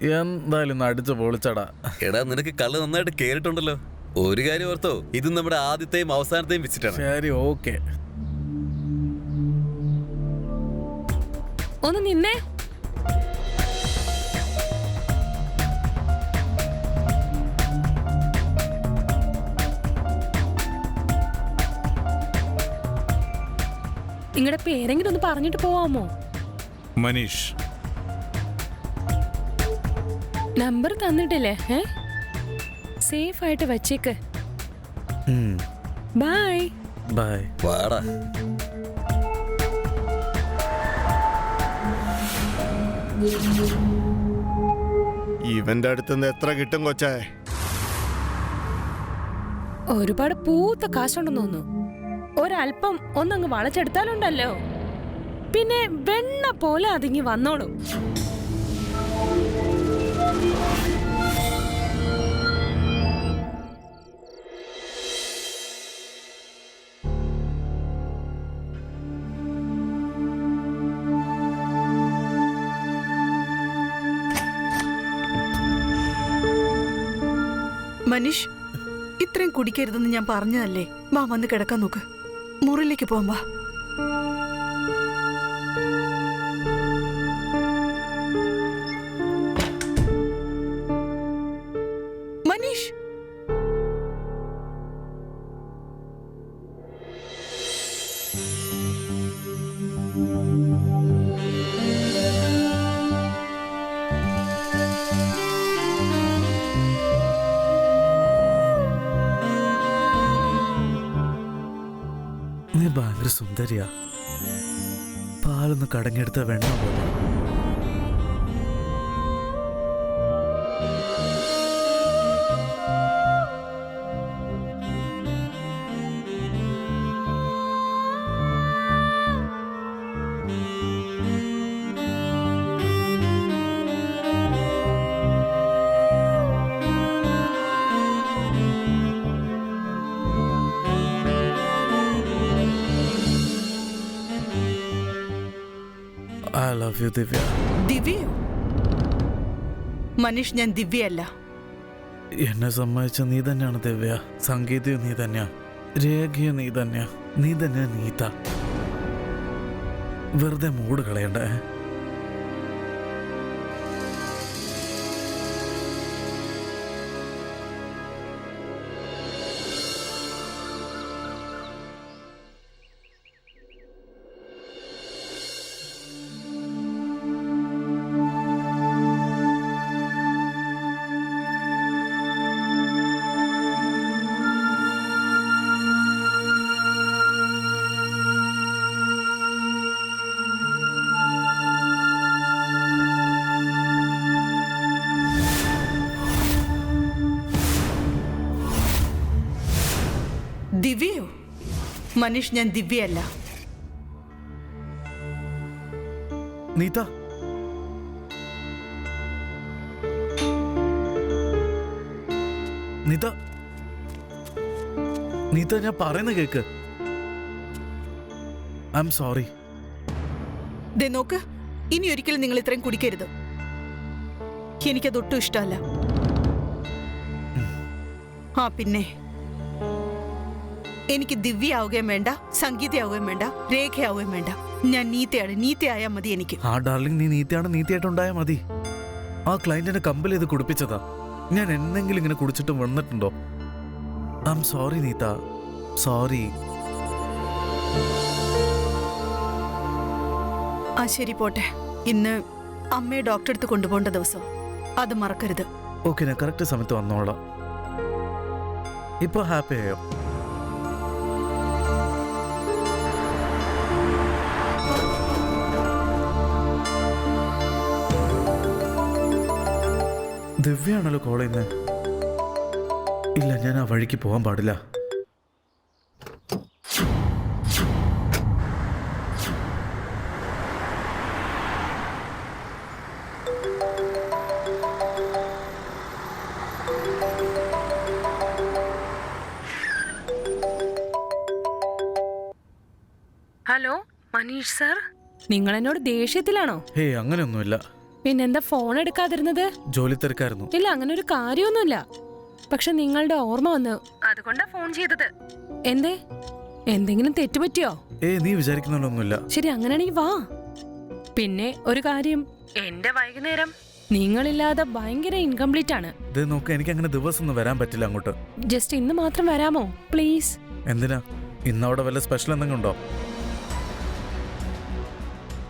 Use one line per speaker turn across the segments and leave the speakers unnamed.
എന്തായാലും അടിച്ചു പൊളിച്ചടാ.
എടാ നിനക്ക് കള്ള് നന്നായിട്ട് കേറിട്ടുണ്ടല്ലോ. ഒരു കാര്യം ഓർത്തോ, ഇത് നമ്മുടെ ആദ്യത്തെയും അവസാനത്തെയും വിസിറ്റാണ്.
ശരി, ഓക്കെ.
ഒന്ന് നിന്നേ. നിങ്ങളുടെ പേരെങ്കിലും ഒന്ന് പറഞ്ഞിട്ട് പോവാമോ?
മനീഷ്.
നമ്പർ തന്നിട്ടില്ലേ? സേഫ് ആയിട്ട് വച്ചേക്ക്. Bye
bye.
വാടാ.
ഇവന്റെ അടുത്തുനിന്ന് എത്ര കിട്ടും കൊച്ചേ?
ഒരുപാട് പൂത്ത കാശുണ്ടെന്ന് തോന്നുന്നു. ഒരല്പം ഒന്നങ്ങ് വളച്ചെടുത്താലുണ്ടല്ലോ, പിന്നെ വെണ്ണ പോലെ അതിങ്ങി വന്നോളും.
മനീഷ്, ഇത്രയും കുടിക്കരുതെന്ന് ഞാൻ പറഞ്ഞതല്ലേ? വാ, വന്ന് കിടക്കാൻ നോക്ക്. മുറിയിലേക്ക് പോവാം, വാ. മനീഷ്,
നീ ഭയങ്കര സുന്ദരിയാ. പാലൊന്ന് കടഞ്ഞെടുത്ത വെണ്ണ പോലെ. I love you, ദിവ്യ.
ദിവ്യയോ? മനീഷ്, ഞാൻ ദിവ്യയല്ല.
എന്നെ സമ്മതിച്ച നീ തന്നെയാണ് ദിവ്യ. സംഗീതയും നീ തന്നെയാ, രേഖയും നീ തന്നെയാ, നീ തന്നെയാ നീത. വെറുതെ മൂഡ് കളയണ്ടേ.
ദിവ്യയോ? മനീഷ്, ഞാൻ ദിവ്യയല്ല.
നീത, നീത, നീത, ഞാൻ പറയുന്ന കേക്ക്. I am sorry.
ദേ നോക്ക്, ഇനി ഒരിക്കലും നിങ്ങൾ ഇത്രയും കുടിക്കരുത്. എനിക്കതൊട്ടും ഇഷ്ടമല്ല. ആ പിന്നെ, എനിക്ക് ദിവ്യ ആവുകയും വേണ്ട, സംഗീതയാവുകയും വേണ്ട, രേഖയാവുകയും വേണ്ട. ഞാൻ നീതയാണ്. നീതയായാൽ മതി എനിക്ക്.
ആ ഡാർലിംഗ്, നീ നീതയാണ്. നീതയായിട്ടുണ്ടായാൽ മതി. ആ ക്ലയന്റിനെ കമ്പൽ ചെയ്ത് കുടിപ്പിച്ചതാ. ഞാൻ എന്തെങ്കിലും ഇങ്ങനെ കുടിച്ചിട്ട് വന്നിട്ടുണ്ടോ? I am sorry Neetha, sorry.
ആ ശരി, പോട്ടെ. ഇന്ന് അമ്മയെ ഡോക്ടറെ അടുത്ത് കൊണ്ടുപോകേണ്ട ദിവസം, അത് മറക്കരുത്.
ഓക്കെ, ഞാൻ കറക്റ്റ് സമയത്ത് വന്നോളാം. ഇപ്പൊ ഹാപ്പി ആയോ? ദിവ്യാണല്ലോ കോൾ ചെയ്യുന്നത്. ഇല്ല, ഞാൻ ആ വഴിക്ക് പോകാൻ പാടില്ല.
ഹലോ മനീഷ് സർ, നിങ്ങൾ എന്നോട് ദേഷ്യത്തിലാണോ?
ഹേ, അങ്ങനെയൊന്നുമില്ല.
പിന്നെന്താ ഫോൺ എടുക്കാതിരുന്നത്?
ജോലി തിരക്കായിരുന്നു.
ഇല്ല, അങ്ങനെ ഒരു കാര്യമൊന്നുമില്ല. പക്ഷെ നിങ്ങളുടെ ഓർമ്മ വന്നു, അതുകൊണ്ടാ ഫോൺ ചെയ്തത്. എന്തേ, എന്തെങ്കിലും തെറ്റുപറ്റിയോ?
നീ വിചാരിക്കുന്നൊന്നുമില്ല.
ശരി, അങ്ങനെയാണെങ്കിൽ വാ. പിന്നെ ഒരു കാര്യം, എന്റെ വൈകുന്നേരം നിങ്ങളില്ലാതെ ഭയങ്കര ഇൻകംപ്ലീറ്റ് ആണ്.
ഇത് നോക്ക്, എനിക്ക് അങ്ങനെ ദിവസം ഒന്നും വരാൻ പറ്റില്ല അങ്ങോട്ട്.
ജസ്റ്റ് ഇന്ന് മാത്രം വരാമോ പ്ലീസ്?
എന്തിനാ? ഇന്ന് അവിടെ വല്ല സ്പെഷ്യൽ എന്തെങ്കിലും ഉണ്ടോ?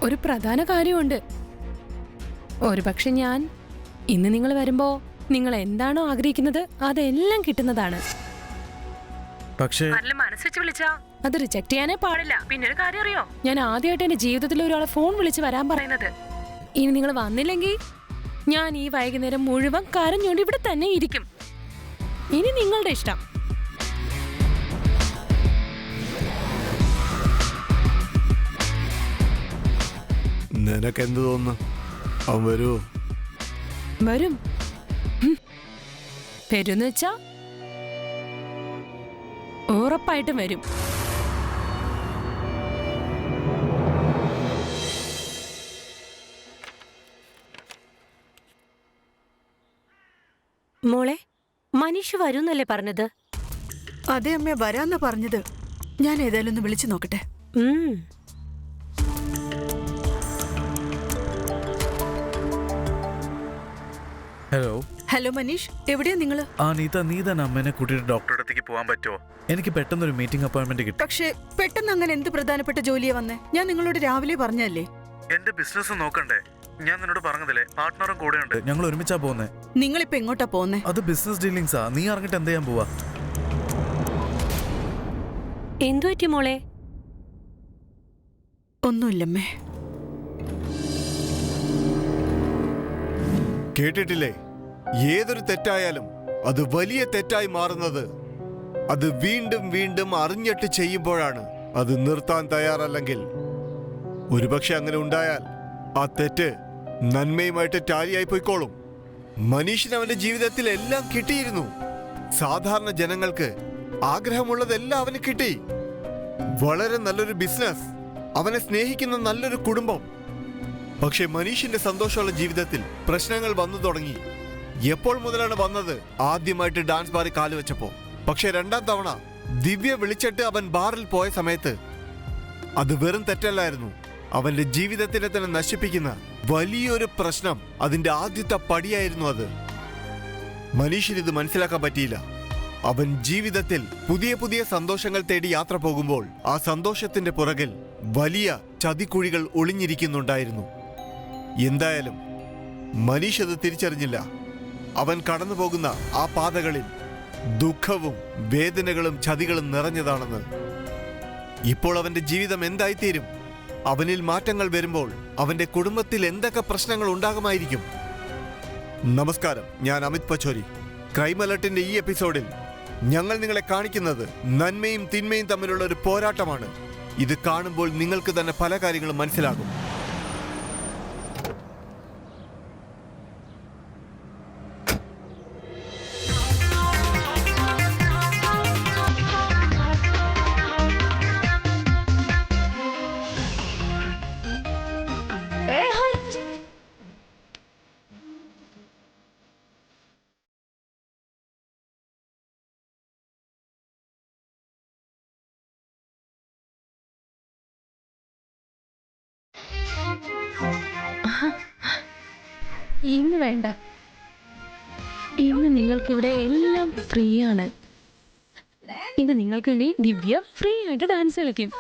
ഒരു പ്രധാന കാര്യമുണ്ട്. ഒരു പക്ഷെ ഞാൻ ഇന്ന് നിങ്ങൾ വരുമ്പോ നിങ്ങൾ എന്താണോ ആഗ്രഹിക്കുന്നത് അതെല്ലാം കിട്ടുന്നതാണ്.
പക്ഷേ
മനസ്സുവെച്ച് വിളിച്ചാ അത് റിജക്ട് ചെയ്യാനേ പാടില്ല. പിന്നെ ഒരു കാര്യം അറിയോ, ഞാൻ ആദ്യമായിട്ട് എന്റെ ജീവിതത്തിൽ ഒരാളെ ഫോൺ വിളിച്ച് വരാൻ പറയുന്നത്. ഇനി നിങ്ങൾ വന്നില്ലെങ്കിൽ ഞാൻ ഈ വൈകുന്നേരം മുഴുവൻ കരഞ്ഞോണ്ട് ഇവിടെ തന്നെ ഇരിക്കും. ഇനി നിങ്ങളുടെ ഇഷ്ടം.
നിനക്കെന്ത് തോന്നുന്നു? അവൻ വരുമോ?
വരും. വരുന്ന് വെച്ചാ ഉറപ്പായിട്ടും വരും.
മോളെ, മനീഷ് വരുന്നല്ലേ പറഞ്ഞത്?
അതെ അമ്മ, വരാന്നാ പറഞ്ഞത്. ഞാൻ ഏതായാലും ഒന്ന് വിളിച്ചു നോക്കട്ടെ.
ഹലോ.
ഹലോ മനീഷ്, എവിടെയാ നിങ്ങള്?
നീത, നീ തന്നെ അമ്മേനെ കൂട്ടിയിട്ട് ഡോക്ടറുടെ അടുത്തേക്ക് പോകാൻ പറ്റുമോ? എനിക്ക് പെട്ടെന്നൊരു മീറ്റിംഗ് അപ്പോയിന്റ്മെന്റ് കിട്ടി.
പക്ഷേ പെട്ടെന്ന് അങ്ങനെ എന്ത് പ്രധാനപ്പെട്ട ജോലിയാ വന്നേ? ഞാൻ നിങ്ങളോട് രാവിലെ പറഞ്ഞല്ലേ.
എന്റെ ബിസിനസ് നോക്കണ്ടേ? ഞാൻ നിന്നോട് പറഞ്ഞതില്ലേ, പാർട്ട്ണറും കൂടെ ഉണ്ട്. ഞങ്ങൾ ഒരുമിച്ചാ പോകുന്നേ.
നിങ്ങളിപ്പോ എങ്ങോട്ടാ പോന്നേ?
അത് ബിസിനസ് ഡീലിംഗ്സാ. നീ അറിഞ്ഞിട്ട് എന്ത് ചെയ്യാൻ പോവാ?
എന്തു പറ്റി മോളെ?
ഒന്നുമില്ലമ്മേ.
കേട്ടിട്ടില്ലേ, ഏതൊരു തെറ്റായാലും അത് വലിയ തെറ്റായി മാറുന്നത് അത് വീണ്ടും വീണ്ടും അറിഞ്ഞിട്ട് ചെയ്യുമ്പോഴാണ്. അത് നിർത്താൻ തയ്യാറല്ലെങ്കിൽ, ഒരുപക്ഷെ അങ്ങനെ ഉണ്ടായാൽ ആ തെറ്റ് നന്മയുമായിട്ട് ടാലിയായി പോയിക്കോളും. മനീഷിന് അവന്റെ ജീവിതത്തിൽ എല്ലാം കിട്ടിയിരുന്നു. സാധാരണ ജനങ്ങൾക്ക് ആഗ്രഹമുള്ളതെല്ലാം അവന് കിട്ടി. വളരെ നല്ലൊരു ബിസിനസ്, അവനെ സ്നേഹിക്കുന്ന നല്ലൊരു കുടുംബം. പക്ഷെ മനീഷിന്റെ സന്തോഷമുള്ള ജീവിതത്തിൽ പ്രശ്നങ്ങൾ വന്നു തുടങ്ങി. എപ്പോൾ മുതലാണ് വന്നത്? ആദ്യമായിട്ട് ഡാൻസ് ബാറിൽ കാലുവെച്ചപ്പോ. പക്ഷെ രണ്ടാം തവണ ദിവ്യ വിളിച്ചിട്ട് അവൻ ബാറിൽ പോയ സമയത്ത് അത് വെറും തെറ്റല്ലായിരുന്നു. അവന്റെ ജീവിതത്തിനെ തന്നെ നശിപ്പിക്കുന്ന വലിയൊരു പ്രശ്നം, അതിന്റെ ആദ്യത്തെ പടിയായിരുന്നു അത്. മനീഷിന് ഇത് മനസ്സിലാക്കാൻ പറ്റിയില്ല. അവൻ ജീവിതത്തിൽ പുതിയ പുതിയ സന്തോഷങ്ങൾ തേടി യാത്ര പോകുമ്പോൾ ആ സന്തോഷത്തിന്റെ പുറകിൽ വലിയ ചതിക്കുഴികൾ ഒളിഞ്ഞിരിക്കുന്നുണ്ടായിരുന്നു. എന്തായാലും മനീഷ് അത് തിരിച്ചറിഞ്ഞില്ല. അവൻ കടന്നു പോകുന്ന ആ പാതകളിൽ ദുഃഖവും വേദനകളും ചതികളും നിറഞ്ഞതാണെന്ന്. ഇപ്പോൾ അവന്റെ ജീവിതം എന്തായിത്തീരും? അവനിൽ മാറ്റങ്ങൾ വരുമ്പോൾ അവന്റെ കുടുംബത്തിൽ എന്തൊക്കെ പ്രശ്നങ്ങൾ ഉണ്ടാകുമായിരിക്കും? നമസ്കാരം, ഞാൻ അമിത് പച്ചോരി. ക്രൈം അലർട്ടിന്റെ ഈ എപ്പിസോഡിൽ ഞങ്ങൾ നിങ്ങളെ കാണിക്കുന്നത് നന്മയും തിന്മയും തമ്മിലുള്ള ഒരു പോരാട്ടമാണ്. ഇത് കാണുമ്പോൾ നിങ്ങൾക്ക് തന്നെ പല കാര്യങ്ങളും മനസ്സിലാകും.
ഇന്ന് വേണ്ട. ഇന്ന് നിങ്ങൾക്കിവിടെ എല്ലാം ഫ്രീ ആണ്. ഇത് നിങ്ങൾക്ക് വേണ്ടി ദിവ്യ ഫ്രീ ആയിട്ട് ഡാൻസ് കളിക്കും.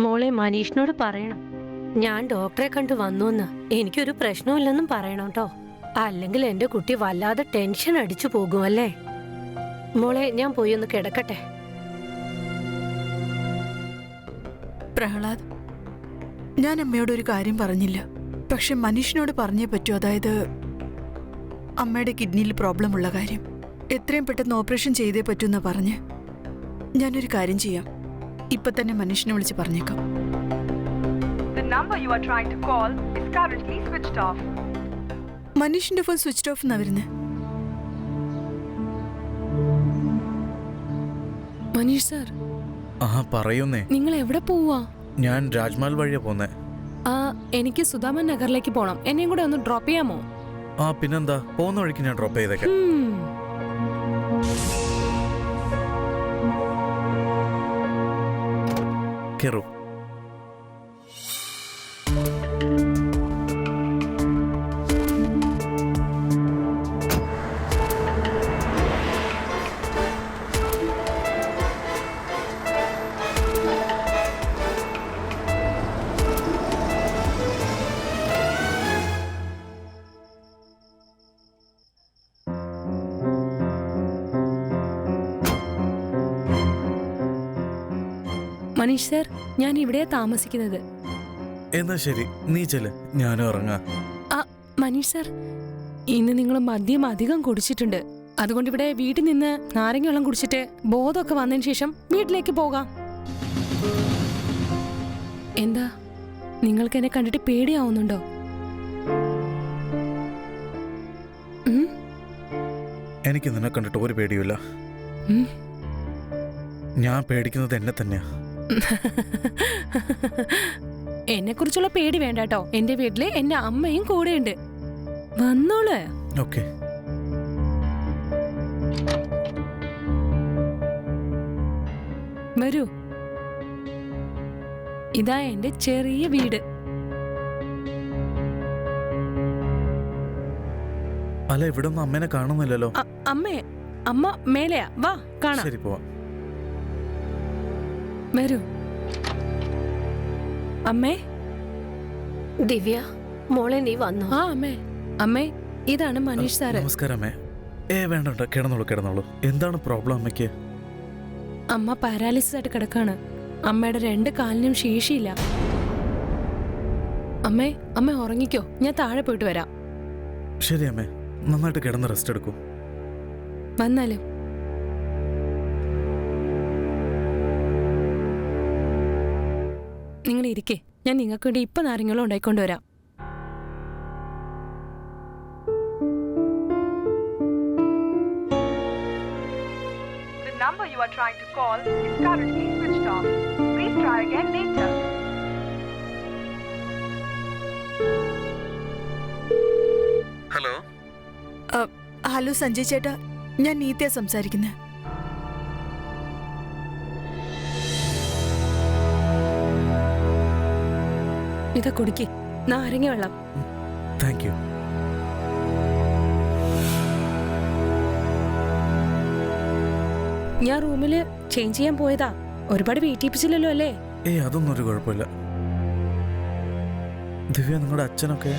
മോളെ, മനീഷിനോട് പറയണം ഞാൻ ഡോക്ടറെ കണ്ടു വന്നുവെന്ന്. എനിക്കൊരു പ്രശ്നമില്ലെന്നും പറയണം കേട്ടോ. അല്ലെങ്കിൽ എന്റെ കുട്ടി വല്ലാതെ ടെൻഷൻ അടിച്ചു പോകുമല്ലേ. മോളെ, ഞാൻ പോയി ഒന്ന് കിടക്കട്ടെ.
പ്രഹ്ലാദ്, ഞാൻ അമ്മയോട് ഒരു കാര്യം പറഞ്ഞില്ല. പക്ഷെ മനീഷിനോട് പറഞ്ഞേ പറ്റൂ. അതായത് അമ്മയുടെ കിഡ്നിയിൽ പ്രോബ്ലം ഉള്ള കാര്യം. എത്രയും പെട്ടെന്ന് ഓപ്പറേഷൻ ചെയ്തേ പറ്റൂന്നാ പറഞ്ഞ്. ഞാനൊരു കാര്യം ചെയ്യാം, ഇപ്പൊ തന്നെ മനീഷിനെ വിളിച്ച് പറഞ്ഞേക്കാം.
The number you are trying to call is currently switched off.
മനീഷിന്റെ ഫോൺ സ്വിച്ച് ഓഫ് എന്നാ വരുന്നത്.
മനീഷ് സാർ,
ആ പറയുന്നേ.
നിങ്ങൾ എവിടെ പോവാ?
ഞാൻ രാജ്മഹൽ വഴിയാ പോന്നേ.
എനിക്ക് സുധാമൻ നഗറിലേക്ക് പോണം. എന്നെയും കൂടെ ഒന്ന് ഡ്രോപ്പ് ചെയ്യാമോ?
ആ പിന്നെന്താ, പോകുന്ന വഴിക്ക് ഞാൻ ഡ്രോപ്പ് ചെയ്തേക്കാം. കേറൂ.
മനീഷ് സാർ, ഞാൻ ഇവിടെയാ താമസിക്കുന്നത്.
എന്നാ ശരി, നീ ചെല്ല്, ഞാനും ഇറങ്ങാം.
മനീഷ് സാർ, ഇന്ന് നിങ്ങൾ മദ്യം അധികം കുടിച്ചിട്ടുണ്ട്. അതുകൊണ്ട് ഇവിടെ വീട്ടിൽ നിന്ന് നാരങ്ങ വെള്ളം കുടിച്ചിട്ട് ബോധമൊക്കെ വന്നതിന് ശേഷം വീട്ടിലേക്ക് പോകാം. എന്താ, നിങ്ങൾക്ക് എന്നെ കണ്ടിട്ട് പേടിയാവുന്നുണ്ടോ?
എനിക്ക് നിന്നെ കണ്ടിട്ട് ഒരു പേടിയുമില്ല. ഞാൻ പേടിക്കുന്നത് എന്നെ തന്നെയാ.
എന്നെ കുറിച്ചുള്ള പേടി വേണ്ട കേട്ടോ. എന്റെ വീട്ടില് എന്റെ അമ്മയും കൂടെയുണ്ട്. വന്നോള്.
ഓക്കെ.
വരൂ. ഇതാ എന്റെ ചെറിയ വീട്.
അല്ല, ഇവിടെ ഒന്നും അമ്മേനെ കാണുന്നില്ലല്ലോ.
അമ്മ മേലെയാ, വാ കാണാം.
ശരി, പോവാം.
വരൂ. അമ്മേ.
ദിവ്യ മോളെ, നീ വന്നോ?
അമ്മേ, ഇതാണ് മനീഷ് സാറ്.
നമസ്കാരം അമ്മേ. വേണ്ട, കിടന്നോളൂ. എന്താണ് പ്രോബ്ലം അമ്മയ്ക്ക്?
അമ്മ പാരാലിസിസ് ആയിട്ട് കിടക്കാണ്. അമ്മയുടെ 2 കാലിനും ശേഷിയില്ല. അമ്മ ഉറങ്ങിക്കോ, ഞാൻ താഴെ പോയിട്ട് വരാം.
ശരി അമ്മേ, നന്നായിട്ട് കിടന്ന് റെസ്റ്റ് എടുക്കൂ.
വന്നാലും നിങ്ങൾ ഇരിക്കേ, ഞാൻ നിങ്ങൾക്ക് വേണ്ടി ഇപ്പൊ നാരങ്ങളും ഉണ്ടായിക്കൊണ്ടുവരാം.
The number you are trying to call is currently switched off. Please try again later.
Hello.
Hello Sanjay ചേട്ടാ, ഞാൻ നീത്തയാ സംസാരിക്കുന്നത്.
ഇതാ കുടിക്കേ, നാരങ്ങ വെള്ളം.
Thank you.
ഞാൻ റൂമില് ചേഞ്ച് ചെയ്യാൻ പോയതാ. ഒരുപാട് വെയിറ്റ് ചെയ്യിപ്പിച്ചില്ലല്ലോ അല്ലേ?
അതൊന്നും ഒരു കുഴപ്പമില്ല. ദിവ്യ, നിങ്ങളുടെ അച്ഛനൊക്കെ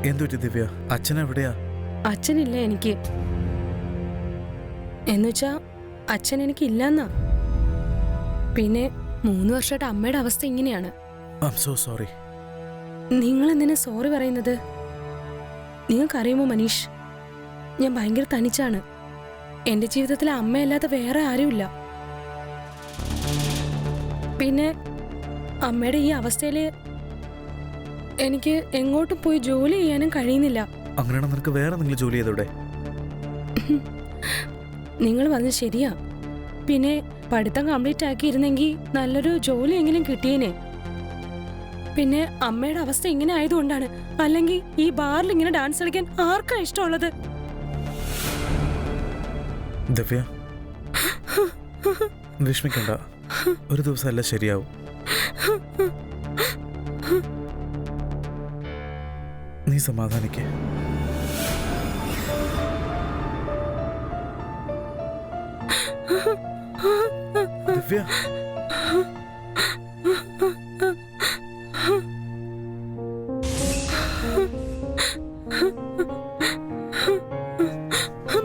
എന്തുപറ്റി? ദിവ്യ, അച്ഛൻ എവിടെയാ?
അച്ഛനില്ല എനിക്ക്. എന്നുവെച്ചാ അച്ഛൻ എനിക്കില്ലെന്നാ. പിന്നെ 3 വർഷമായിട്ട് അമ്മയുടെ അവസ്ഥ ഇങ്ങനെയാണ്.
I'm so sorry.
നിങ്ങൾ എന്തിനാ സോറി പറയുന്നത്? നിങ്ങൾക്കറിയുമോ മനീഷ്, ഞാൻ ഭയങ്കര തനിച്ചാണ്. എന്റെ ജീവിതത്തിൽ അമ്മയല്ലാതെ വേറെ ആരുമില്ല. പിന്നെ അമ്മയുടെ ഈ അവസ്ഥയില് എനിക്ക് എങ്ങോട്ടും പോയി ജോലി ചെയ്യാനും കഴിയുന്നില്ല.
അങ്ങനെയാണോ? നിനക്ക് വേറെ എന്തെങ്കിലും ജോലി ചെയ്തൂടെ?
നിങ്ങൾ പറഞ്ഞത് ശരിയാ. പിന്നെ പഠിത്തം കംപ്ലീറ്റ് ആക്കിയിരുന്നെങ്കിൽ നല്ലൊരു ജോലിയെങ്കിലും കിട്ടിയേനെ. പിന്നെ അമ്മയുടെ അവസ്ഥ ഇങ്ങനെ ആയതുകൊണ്ടാണ്. അല്ലെങ്കിൽ ഈ ബാറിൽ ഇങ്ങനെ ഡാൻസ് കളിക്കാൻ ആർക്കാ ഇഷ്ടമുള്ളത്?
ദിവ്യ, വിഷമിക്കണ്ട. ഒരു ദിവസം എല്ലാം ശരിയാവും. നീ സമാധാനിക്കേ. ദിവ്യ,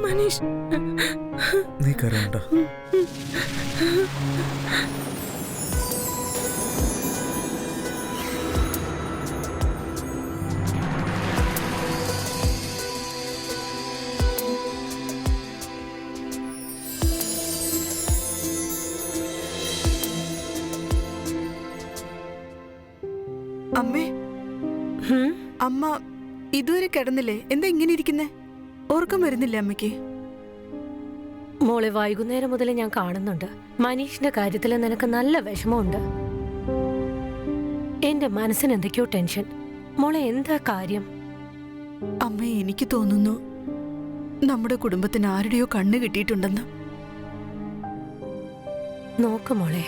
മനീഷ്,
നീ കരയണ്ട.
അമ്മേ,
ഹും?
അമ്മ ഇതുവരെ കിടന്നില്ലേ? എന്താ ഇങ്ങനെ ഇരിക്കുന്നേ? ഓർക്കം വരുന്നില്ല അമ്മയ്ക്ക്?
മോളെ, വൈകുന്നേരം മുതൽ ഞാൻ കാണുന്നുണ്ട് മനീഷിന്റെ കാര്യത്തിൽ നിനക്ക് നല്ല വിഷമമുണ്ട്. എന്റെ മനസ്സിന് എന്തൊക്കെയോ ടെൻഷൻ. മോളെ, എന്താ കാര്യം?
അമ്മ, എനിക്ക് തോന്നുന്നു നമ്മുടെ കുടുംബത്തിന് ആരുടെയോ കണ്ണ് കിട്ടിയിട്ടുണ്ടെന്ന്.
നോക്ക് മോളെ,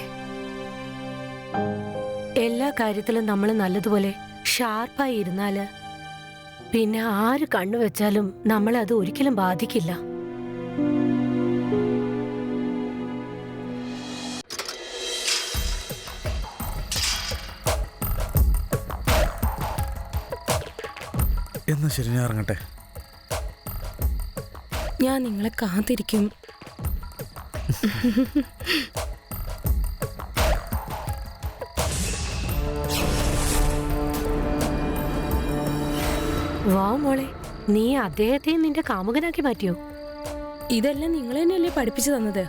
എല്ലാ കാര്യത്തിലും നമ്മൾ നല്ലതുപോലെ ഷാർപ്പായി ഇരുന്നാല് പിന്നെ ആര് കണ്ണു വെച്ചാലും നമ്മളെ അത് ഒരിക്കലും ബാധിക്കില്ല.
എന്നാ ശരി, ഞാൻ ഇറങ്ങട്ടെ.
ഞാൻ നിങ്ങളെ കാത്തിരിക്കും.
വാ മോളെ, നീ അദ്ദേഹത്തെ നിന്റെ കാമുകനാക്കി മാറ്റിയോ?
ഇതെല്ലാം നിങ്ങൾ തന്നെയല്ലേ പഠിപ്പിച്ചു തന്നത്?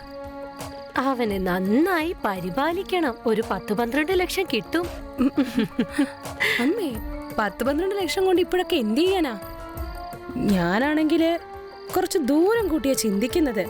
അവനെ നന്നായി പരിപാലിക്കണം. ഒരു 10-12 ലക്ഷം കിട്ടും.
അമ്മേ, 10-12 ലക്ഷം കൊണ്ട് ഇപ്പോഴൊക്കെ എന്ത് ചെയ്യാനാ? ഞാനാണെങ്കില് കുറച്ച് ദൂരം കൂട്ടിയാ ചിന്തിക്കുന്നത്.